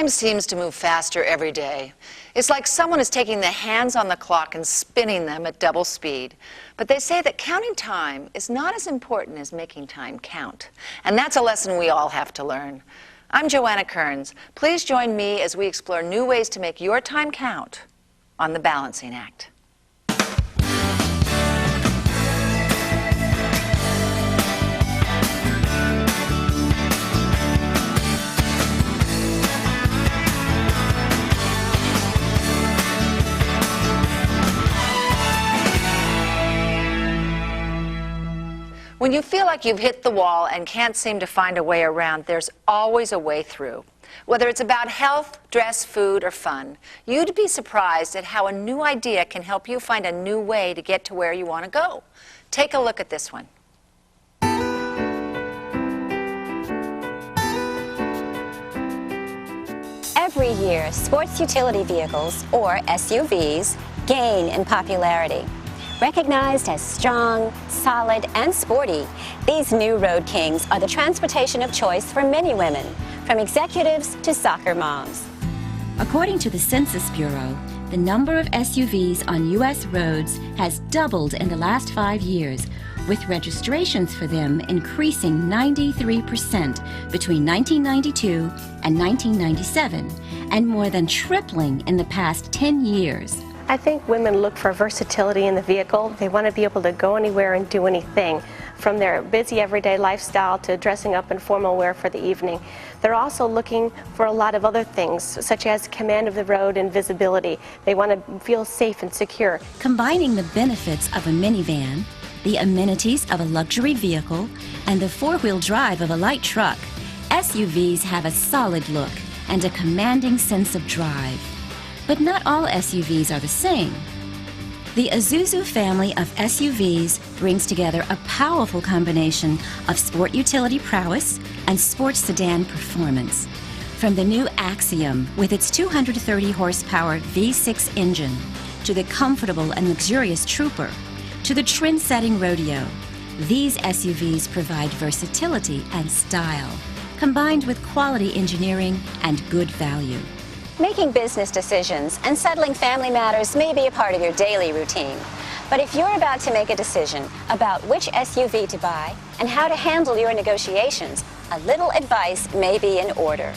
Time seems to move faster every day. It's like someone is taking the hands on the clock and spinning them at double speed. But they say that counting time is not as important as making time count. And that's a lesson we all have to learn. I'm Joanna Kerns. Please join me as we explore new ways to make your time count on The Balancing Act. When you feel like you've hit the wall and can't seem to find a way around, there's always a way through. Whether it's about health, dress, food, or fun, you'd be surprised at how a new idea can help you find a new way to get to where you want to go. Take a look at this one. Every year, sports utility vehicles, or SUVs, gain in popularity. Recognized as strong, solid, and sporty, these new road kings are the transportation of choice for many women, from executives to soccer moms. According to the Census Bureau, the number of SUVs on U.S. roads has doubled in the last 5 years, with registrations for them increasing 93% between 1992 and 1997, and more than tripling in the past 10 years. I think women look for versatility in the vehicle. They want to be able to go anywhere and do anything, from their busy everyday lifestyle to dressing up in formal wear for the evening. They're also looking for a lot of other things, such as command of the road and visibility. They want to feel safe and secure. Combining the benefits of a minivan, the amenities of a luxury vehicle, and the four-wheel drive of a light truck, SUVs have a solid look and a commanding sense of drive. But not all SUVs are the same. The Isuzu family of SUVs brings together a powerful combination of sport utility prowess and sports sedan performance. From the new Axiom with its 230 horsepower V6 engine, to the comfortable and luxurious Trooper, to the trend-setting Rodeo, these SUVs provide versatility and style, combined with quality engineering and good value. Making business decisions and settling family matters may be a part of your daily routine. But if you're about to make a decision about which SUV to buy and how to handle your negotiations, a little advice may be in order.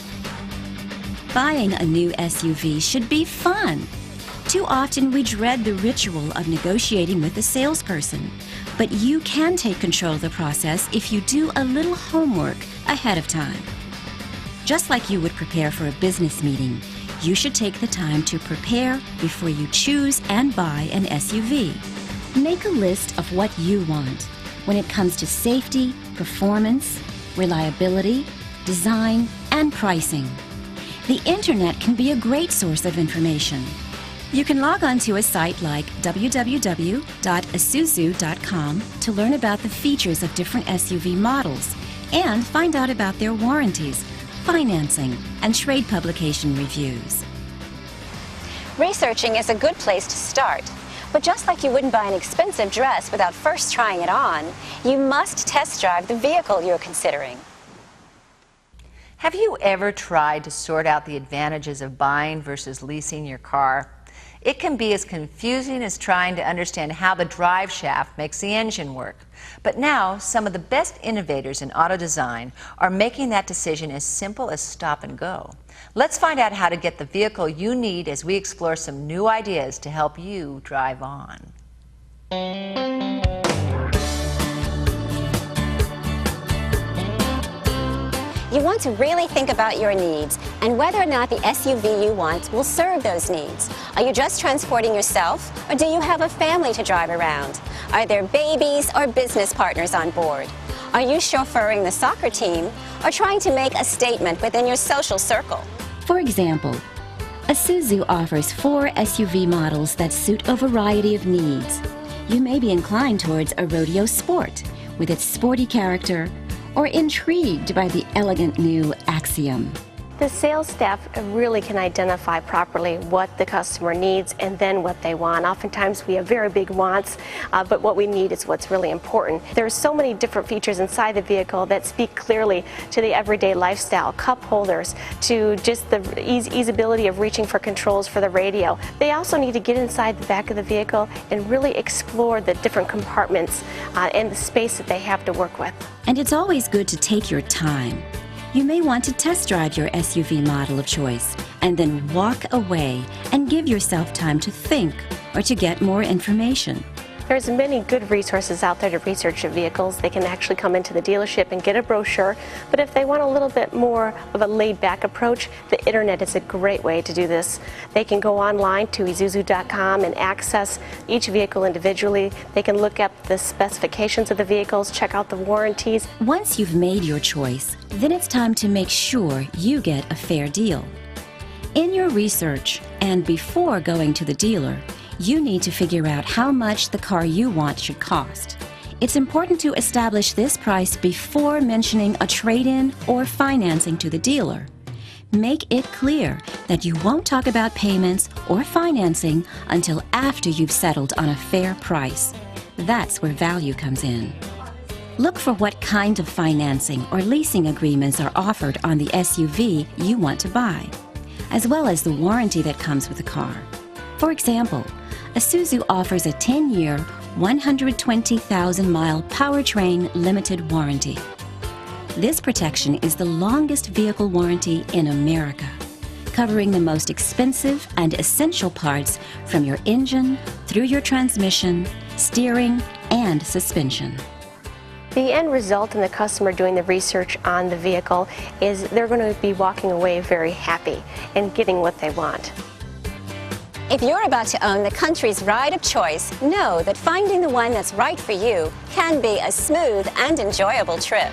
Buying a new SUV should be fun. Too often we dread the ritual of negotiating with a salesperson. But you can take control of the process if you do a little homework ahead of time. Just like you would prepare for a business meeting, you should take the time to prepare before you choose and buy an SUV. Make a list of what you want when it comes to safety, performance, reliability, design, and pricing. The internet can be a great source of information. You can log on to a site like www.isuzu.com to learn about the features of different SUV models and find out about their warranties, financing, and trade publication reviews. Researching is a good place to start, but just like you wouldn't buy an expensive dress without first trying it on, you must test drive the vehicle you're considering. Have you ever tried to sort out the advantages of buying versus leasing your car? It can be as confusing as trying to understand how the drive shaft makes the engine work. But now, some of the best innovators in auto design are making that decision as simple as stop and go. Let's find out how to get the vehicle you need as we explore some new ideas to help you drive on. You want to really think about your needs and whether or not the SUV you want will serve those needs. Are you just transporting yourself, or do you have a family to drive around? Are there babies or business partners on board? Are you chauffeuring the soccer team or trying to make a statement within your social circle? For example, Isuzu offers 4 SUV models that suit a variety of needs. You may be inclined towards a rodeo sport with its sporty character, or intrigued by the elegant new Axiom. The sales staff really can identify properly what the customer needs and then what they want. Oftentimes we have very big wants, but what we need is what's really important. There are so many different features inside the vehicle that speak clearly to the everyday lifestyle. Cup holders, to just the easeability of reaching for controls for the radio. They also need to get inside the back of the vehicle and really explore the different compartments and the space that they have to work with. And it's always good to take your time. You may want to test drive your SUV model of choice and then walk away and give yourself time to think or to get more information. There's many good resources out there to research your vehicles. They can actually come into the dealership and get a brochure, but if they want a little bit more of a laid-back approach, the internet is a great way to do this. They can go online to Isuzu.com and access each vehicle individually. They can look up the specifications of the vehicles, check out the warranties. Once you've made your choice, then it's time to make sure you get a fair deal. In your research and before going to the dealer, you need to figure out how much the car you want should cost. It's important to establish this price before mentioning a trade-in or financing to the dealer. Make it clear that you won't talk about payments or financing until after you've settled on a fair price. That's where value comes in. Look for what kind of financing or leasing agreements are offered on the SUV you want to buy, as well as the warranty that comes with the car. For example, Isuzu offers a 10-year, 120,000-mile powertrain limited warranty. This protection is the longest vehicle warranty in America, covering the most expensive and essential parts from your engine through your transmission, steering, and suspension. The end result in the customer doing the research on the vehicle is they're going to be walking away very happy and getting what they want. If you're about to own the country's ride of choice, know that finding the one that's right for you can be a smooth and enjoyable trip.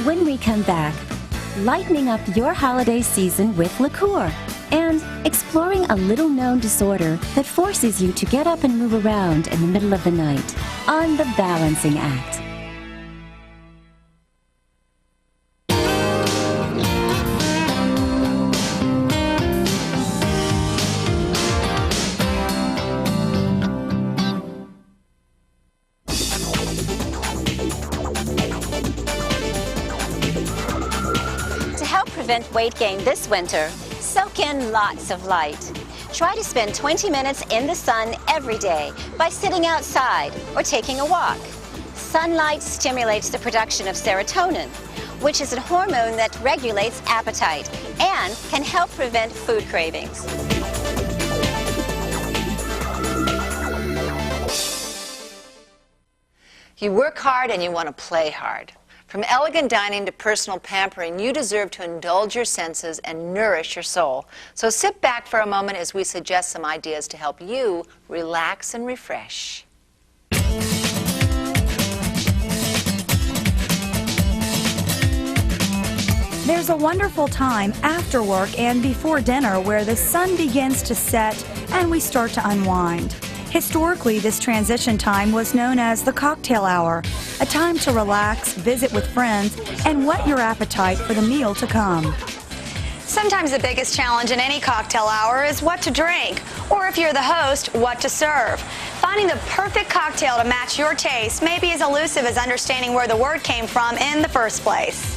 When we come back, lightening up your holiday season with liqueur and exploring a little-known disorder that forces you to get up and move around in the middle of the night on The Balancing Act. Prevent weight gain this winter, soak in lots of light. Try to spend 20 minutes in the sun every day by sitting outside or taking a walk. Sunlight stimulates the production of serotonin, which is a hormone that regulates appetite and can help prevent food cravings. You work hard and you want to play hard. From elegant dining to personal pampering, you deserve to indulge your senses and nourish your soul. So sit back for a moment as we suggest some ideas to help you relax and refresh. There's a wonderful time after work and before dinner where the sun begins to set and we start to unwind. Historically, this transition time was known as the cocktail hour, a time to relax, visit with friends, and whet your appetite for the meal to come. Sometimes the biggest challenge in any cocktail hour is what to drink, or if you're the host, what to serve. Finding the perfect cocktail to match your taste may be as elusive as understanding where the word came from in the first place.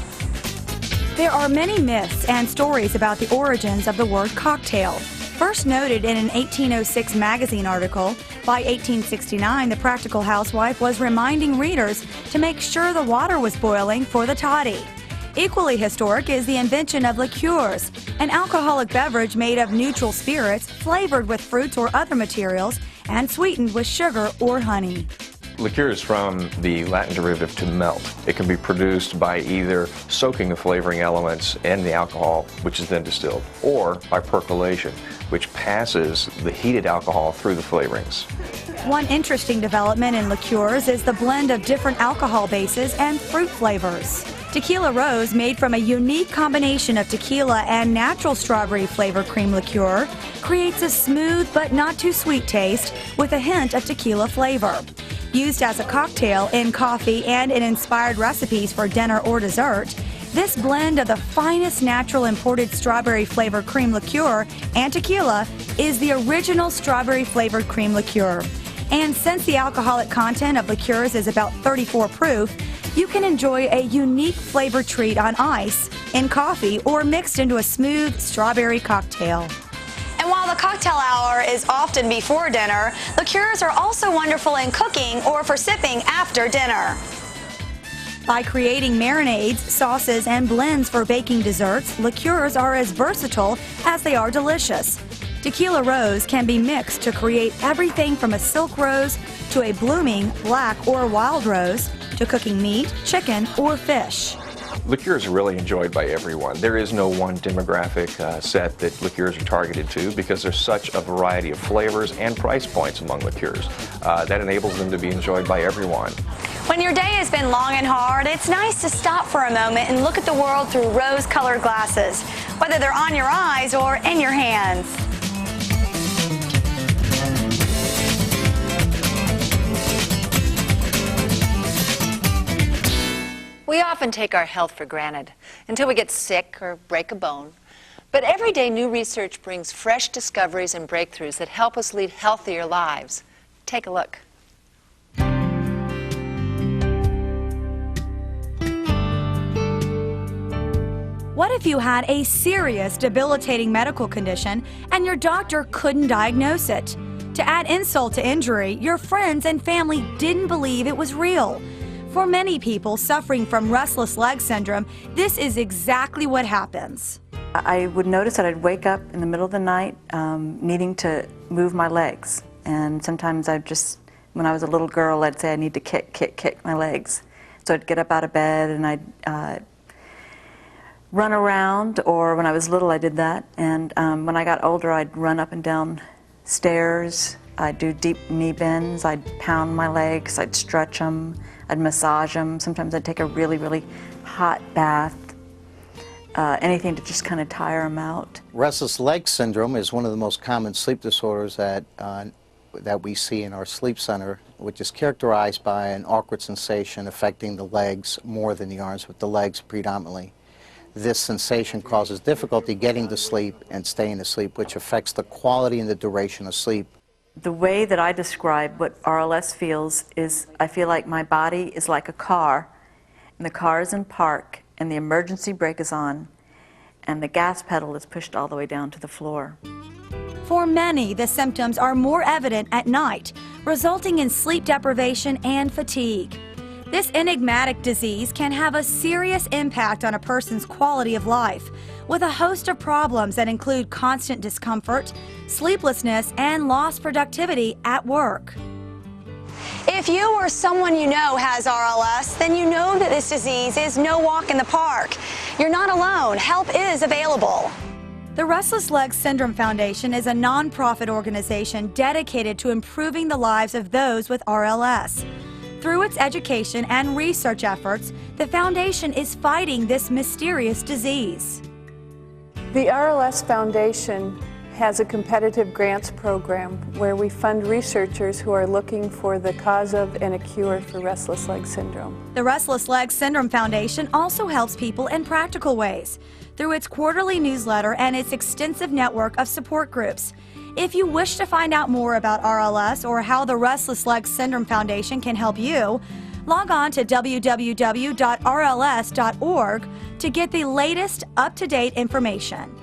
There are many myths and stories about the origins of the word cocktail. First noted in an 1806 magazine article, by 1869 the practical housewife was reminding readers to make sure the water was boiling for the toddy. Equally historic is the invention of liqueurs, an alcoholic beverage made of neutral spirits flavored with fruits or other materials and sweetened with sugar or honey. Liqueur is from the Latin derivative to melt. It can be produced by either soaking the flavoring elements in the alcohol, which is then distilled, or by percolation, which passes the heated alcohol through the flavorings. One interesting development in liqueurs is the blend of different alcohol bases and fruit flavors. Tequila Rose, made from a unique combination of tequila and natural strawberry flavored cream liqueur, creates a smooth but not too sweet taste with a hint of tequila flavor. Used as a cocktail in coffee and in inspired recipes for dinner or dessert, this blend of the finest natural imported strawberry flavored cream liqueur and tequila is the original strawberry flavored cream liqueur. And since the alcoholic content of liqueurs is about 34 proof, you can enjoy a unique flavor treat on ice, in coffee, or mixed into a smooth strawberry cocktail. And while the cocktail hour is often before dinner, liqueurs are also wonderful in cooking or for sipping after dinner. By creating marinades, sauces, and blends for baking desserts, liqueurs are as versatile as they are delicious. Tequila Rose can be mixed to create everything from a silk rose to a blooming black or wild rose to cooking meat, chicken, or fish. Liqueurs are really enjoyed by everyone. There is no one demographic set that liqueurs are targeted to because there's such a variety of flavors and price points among liqueurs. That enables them to be enjoyed by everyone. When your day has been long and hard, it's nice to stop for a moment and look at the world through rose-colored glasses, whether they're on your eyes or in your hands. We often take our health for granted until we get sick or break a bone. But every day, new research brings fresh discoveries and breakthroughs that help us lead healthier lives. Take a look. What if you had a serious, debilitating medical condition and your doctor couldn't diagnose it? To add insult to injury, your friends and family didn't believe it was real. For many people suffering from restless leg syndrome, this is exactly what happens. I would notice that I'd wake up in the middle of the night needing to move my legs. And sometimes when I was a little girl, I'd say I need to kick my legs. So I'd get up out of bed and I'd run around, or when I was little I did that. And when I got older, I'd run up and down stairs. I'd do deep knee bends. I'd pound my legs. I'd stretch them. I'd massage them. Sometimes I'd take a really, really hot bath. Anything to just kind of tire them out. Restless leg syndrome is one of the most common sleep disorders that we see in our sleep center, which is characterized by an awkward sensation affecting the legs more than the arms, but the legs predominantly. This sensation causes difficulty getting to sleep and staying asleep, which affects the quality and the duration of sleep. The way that I describe what RLS feels is I feel like my body is like a car, and the car is in park, and the emergency brake is on, and the gas pedal is pushed all the way down to the floor. For many, the symptoms are more evident at night, resulting in sleep deprivation and fatigue. This enigmatic disease can have a serious impact on a person's quality of life, with a host of problems that include constant discomfort, sleeplessness, and lost productivity at work. If you or someone you know has RLS, then you know that this disease is no walk in the park. You're not alone. Help is available. The Restless Leg Syndrome Foundation is a nonprofit organization dedicated to improving the lives of those with RLS. Through its education and research efforts, the foundation is fighting this mysterious disease. The RLS Foundation has a competitive grants program where we fund researchers who are looking for the cause of and a cure for restless leg syndrome. The Restless Leg Syndrome Foundation also helps people in practical ways through its quarterly newsletter and its extensive network of support groups. If you wish to find out more about RLS or how the Restless Leg Syndrome Foundation can help you, log on to www.rls.org to get the latest up-to-date information.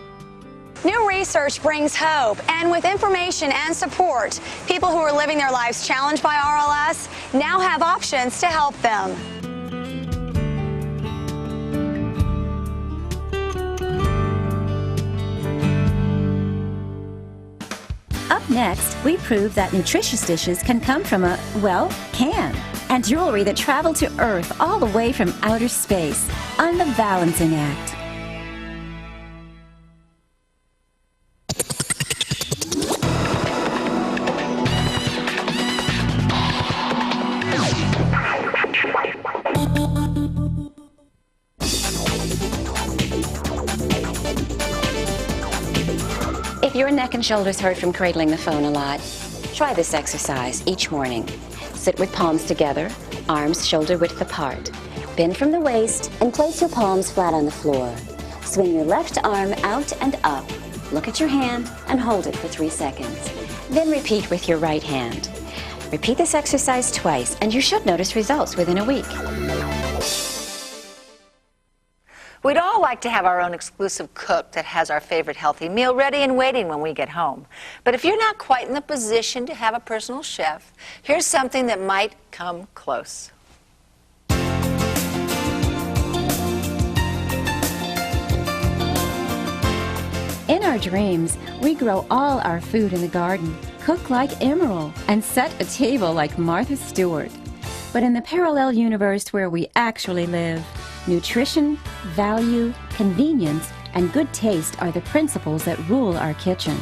New research brings hope, and with information and support, people who are living their lives challenged by RLS now have options to help them. Up next, we prove that nutritious dishes can come from can, and jewelry that travel to Earth all the way from outer space on The Balancing Act. Your neck and shoulders hurt from cradling the phone a lot. Try this exercise each morning. Sit with palms together, arms shoulder width apart. Bend from the waist and place your palms flat on the floor. Swing your left arm out and up. Look at your hand and hold it for 3 seconds. Then repeat with your right hand. Repeat this exercise twice and you should notice results within a week. We'd all like to have our own exclusive cook that has our favorite healthy meal ready and waiting when we get home. But if you're not quite in the position to have a personal chef, here's something that might come close. In our dreams, we grow all our food in the garden, cook like Emerald, and set a table like Martha Stewart. But in the parallel universe where we actually live, nutrition, value, convenience, and good taste are the principles that rule our kitchen.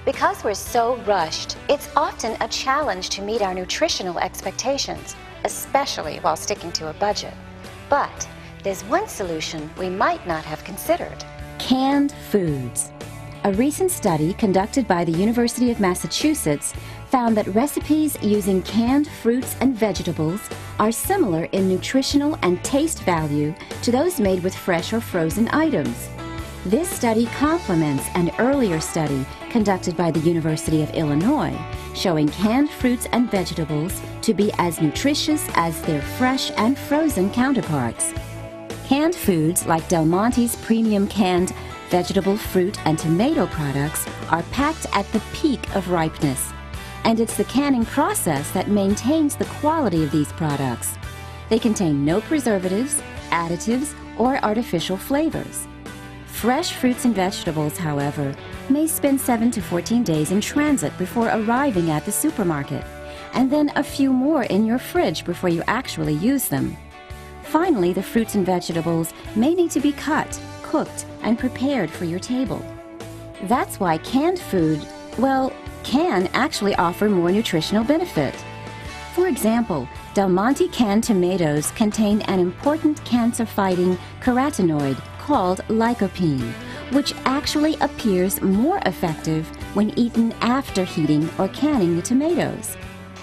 Because we're so rushed, it's often a challenge to meet our nutritional expectations, especially while sticking to a budget. But there's one solution we might not have considered. Canned foods. A recent study conducted by the University of Massachusetts found that recipes using canned fruits and vegetables are similar in nutritional and taste value to those made with fresh or frozen items. This study complements an earlier study conducted by the University of Illinois, showing canned fruits and vegetables to be as nutritious as their fresh and frozen counterparts. Canned foods like Del Monte's premium canned vegetable, fruit, and tomato products are packed at the peak of ripeness. And it's the canning process that maintains the quality of these products. They contain no preservatives, additives, or artificial flavors. Fresh fruits and vegetables, however, may spend 7 to 14 days in transit before arriving at the supermarket, and then a few more in your fridge before you actually use them. Finally, the fruits and vegetables may need to be cut, cooked, and prepared for your table. That's why canned food, well, can actually offer more nutritional benefit. For example, Del Monte canned tomatoes contain an important cancer-fighting carotenoid called lycopene, which actually appears more effective when eaten after heating or canning the tomatoes.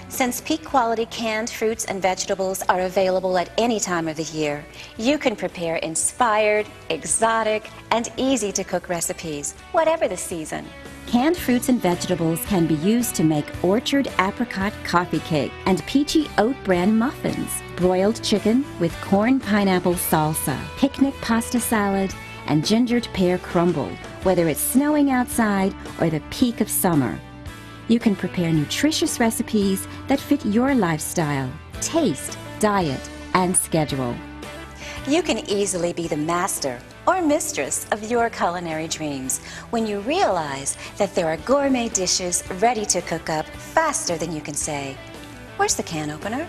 Since peak quality canned fruits and vegetables are available at any time of the year, you can prepare inspired, exotic, and easy to cook recipes, whatever the season. Canned fruits and vegetables can be used to make orchard apricot coffee cake and peachy oat bran muffins, broiled chicken with corn pineapple salsa, picnic pasta salad, and gingered pear crumble, whether it's snowing outside or the peak of summer. You can prepare nutritious recipes that fit your lifestyle, taste, diet, and schedule. You can easily be the master or mistress of your culinary dreams when you realize that there are gourmet dishes ready to cook up faster than you can say, "Where's the can opener?"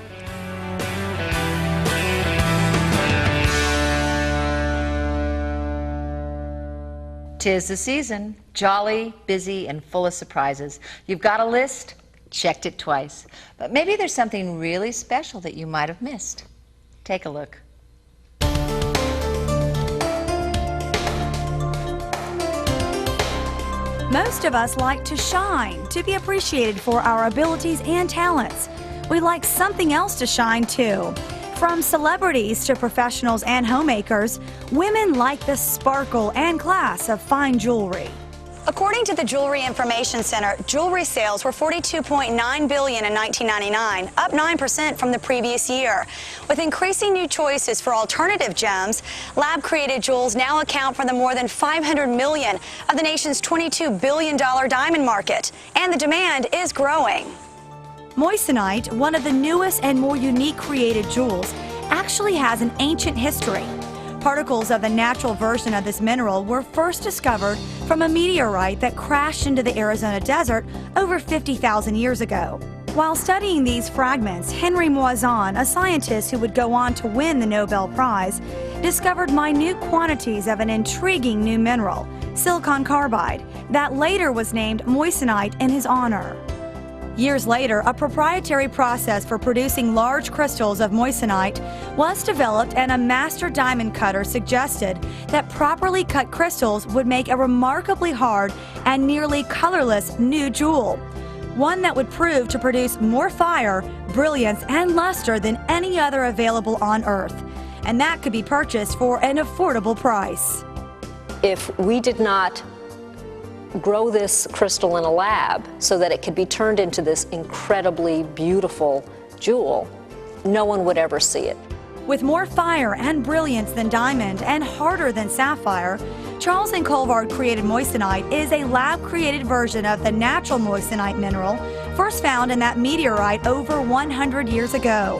Tis the season, jolly, busy, and full of surprises. You've got a list, checked it twice. But maybe there's something really special that you might have missed. Take a look. Most of us like to shine, to be appreciated for our abilities and talents. We like something else to shine too. From celebrities to professionals and homemakers, women like the sparkle and class of fine jewelry. According to the Jewelry Information Center, jewelry sales were $42.9 billion in 1999, up 9% from the previous year. With increasing new choices for alternative gems, lab-created jewels now account for the more than $500 million of the nation's $22 billion diamond market, and the demand is growing. Moissanite, one of the newest and more unique created jewels, actually has an ancient history. Particles of the natural version of this mineral were first discovered from a meteorite that crashed into the Arizona desert over 50,000 years ago. While studying these fragments, Henry Moissan, a scientist who would go on to win the Nobel Prize, discovered minute quantities of an intriguing new mineral, silicon carbide, that later was named moissanite in his honor. Years later, a proprietary process for producing large crystals of moissanite was developed, and a master diamond cutter suggested that properly cut crystals would make a remarkably hard and nearly colorless new jewel, one that would prove to produce more fire, brilliance, and luster than any other available on Earth, and that could be purchased for an affordable price. If we did not grow this crystal in a lab so that it could be turned into this incredibly beautiful jewel, no one would ever see it. With more fire and brilliance than diamond and harder than sapphire, Charles and Colvard created moissanite is a lab-created version of the natural moissanite mineral first found in that meteorite over 100 years ago.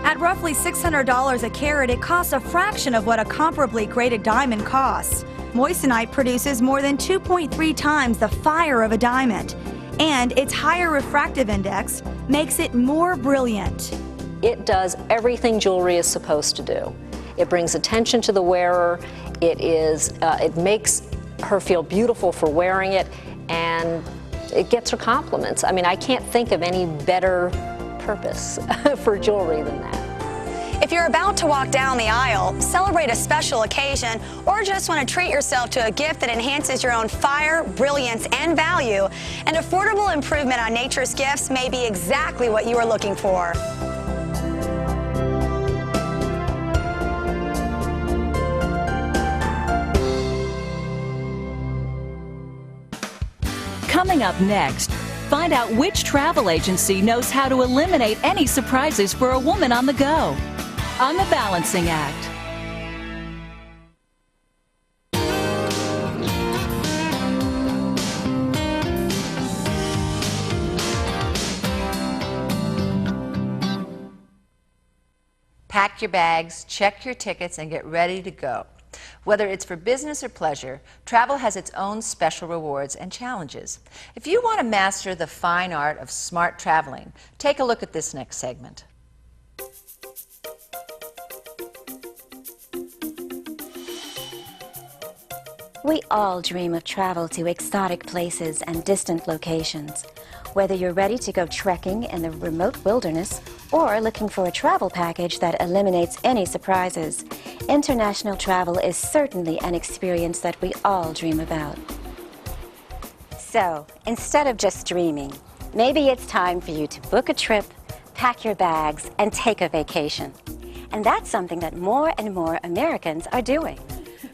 At roughly $600 a carat, it costs a fraction of what a comparably graded diamond costs. Moissanite produces more than 2.3 times the fire of a diamond, and its higher refractive index makes it more brilliant. It does everything jewelry is supposed to do. It brings attention to the wearer, it makes her feel beautiful for wearing it, and it gets her compliments. I mean, I can't think of any better purpose for jewelry than that. If you're about to walk down the aisle, celebrate a special occasion, or just want to treat yourself to a gift that enhances your own fire, brilliance, and value, an affordable improvement on Nature's Gifts may be exactly what you are looking for. Coming up next, find out which travel agency knows how to eliminate any surprises for a woman on the go on The Balancing Act. Pack your bags, check your tickets, and get ready to go. Whether it's for business or pleasure, travel has its own special rewards and challenges. If you want to master the fine art of smart traveling, take a look at this next segment. We all dream of travel to exotic places and distant locations. Whether you're ready to go trekking in the remote wilderness or looking for a travel package that eliminates any surprises, international travel is certainly an experience that we all dream about. So, instead of just dreaming, maybe it's time for you to book a trip, pack your bags, and take a vacation. And that's something that more and more Americans are doing.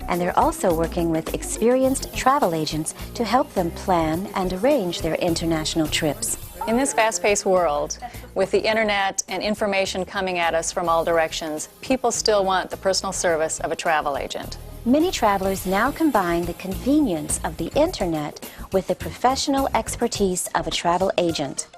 And they're also working with experienced travel agents to help them plan and arrange their international trips. In this fast-paced world, with the internet and information coming at us from all directions, people still want the personal service of a travel agent. Many travelers now combine the convenience of the internet with the professional expertise of a travel agent.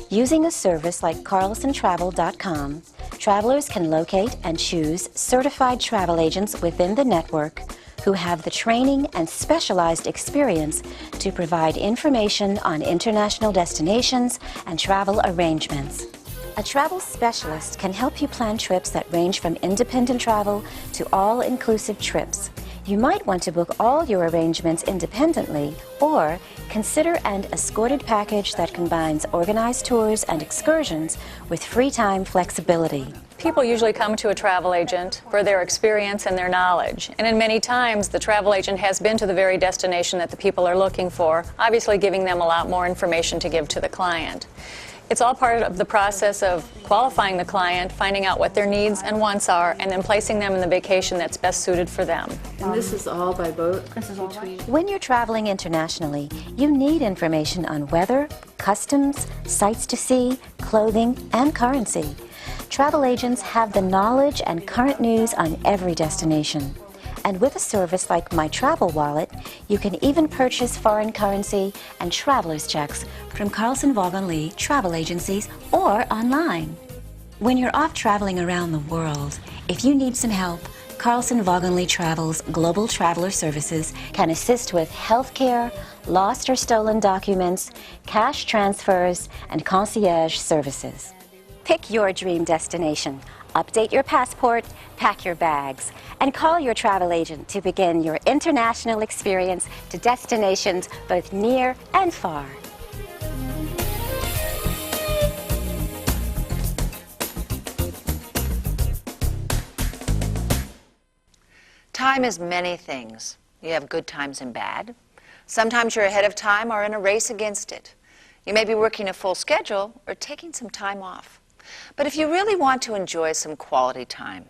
Using a service like carlsontravel.com, travelers can locate and choose certified travel agents within the network who have the training and specialized experience to provide information on international destinations and travel arrangements. A travel specialist can help you plan trips that range from independent travel to all-inclusive trips. You might want to book all your arrangements independently, or consider an escorted package that combines organized tours and excursions with free time flexibility. People usually come to a travel agent for their experience and their knowledge. And in many times, the travel agent has been to the very destination that the people are looking for, obviously giving them a lot more information to give to the client. It's all part of the process of qualifying the client, finding out what their needs and wants are, and then placing them in the vacation that's best suited for them. And this is all by boat? When you're traveling internationally, you need information on weather, customs, sights to see, clothing, and currency. Travel agents have the knowledge and current news on every destination. And with a service like My Travel Wallet, you can even purchase foreign currency and traveler's checks from Carlson Vaughan Lee travel agencies or online. When you're off traveling around the world, if you need some help, Carlson Vaughan Lee Travel's Global Traveler Services can assist with healthcare, lost or stolen documents, cash transfers, and concierge services. Pick your dream destination, update your passport, pack your bags, and call your travel agent to begin your international experience to destinations both near and far. Time is many things. You have good times and bad. Sometimes you're ahead of time or in a race against it. You may be working a full schedule or taking some time off. But if you really want to enjoy some quality time,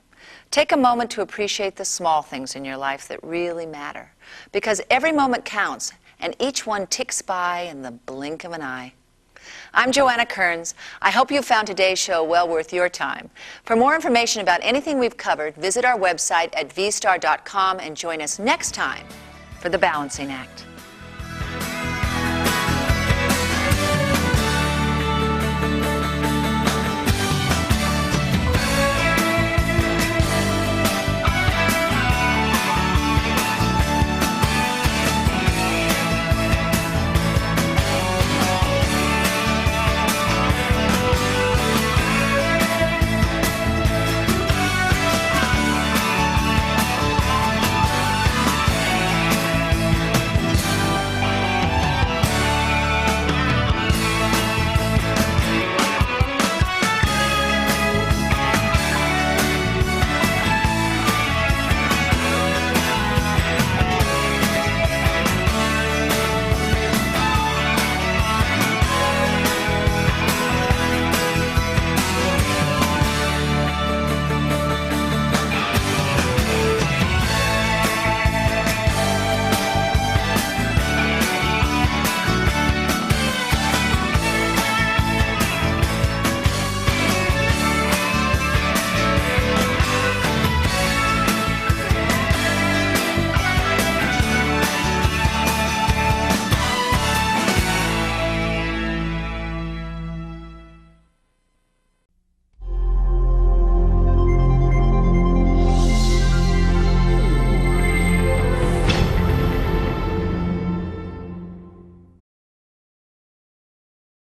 take a moment to appreciate the small things in your life that really matter, because every moment counts and each one ticks by in the blink of an eye. I'm Joanna Kerns. I hope you found today's show well worth your time. For more information about anything we've covered, visit our website at vstar.com and join us next time for The Balancing Act.